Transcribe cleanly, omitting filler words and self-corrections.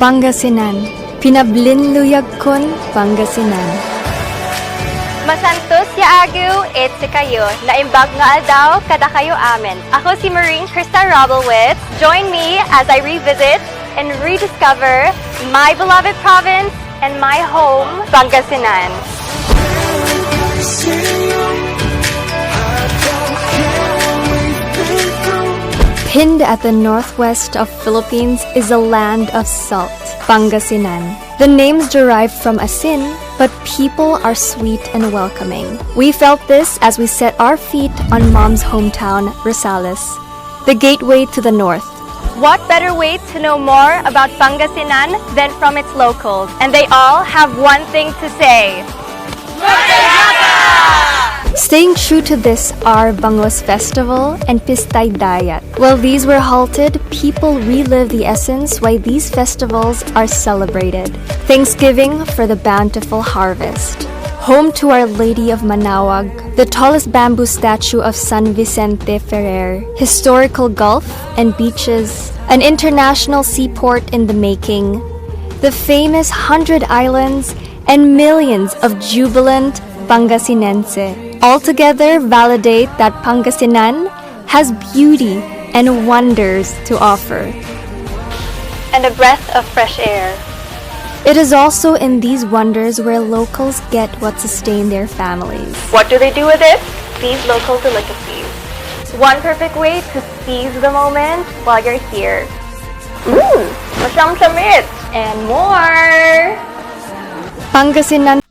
Pangasinan, pinablinluyag kon Pangasinan. Masantos ya agu, si kayo, naimbag nga aldaw, kada kayo amin. Ako si Maureen Wroblewitz. Join me as I revisit and rediscover my beloved province and my home, Pangasinan. Pinned at the northwest of Philippines is a land of salt, Pangasinan. The name's derived from asin, but people are sweet and welcoming. We felt this as we set our feet on Mom's hometown, Rosales, the gateway to the north. What better way to know more about Pangasinan than from its locals? And they all have one thing to say. Staying true to this are Bangos Festival and Pistay Dayat. While these were halted, people relive the essence why these festivals are celebrated. Thanksgiving for the bountiful harvest. Home to Our Lady of Manawag, the tallest bamboo statue of San Vicente Ferrer, historical gulf and beaches, an international seaport in the making, the famous 100 Islands, and millions of jubilant Pangasinense. Altogether validate that Pangasinan has beauty and wonders to offer. And a breath of fresh air. It is also in these wonders where locals get what sustain their families. What do they do with it? These local delicacies. One perfect way to seize the moment while you're here. Masyam-shamit! And more! Pangasinan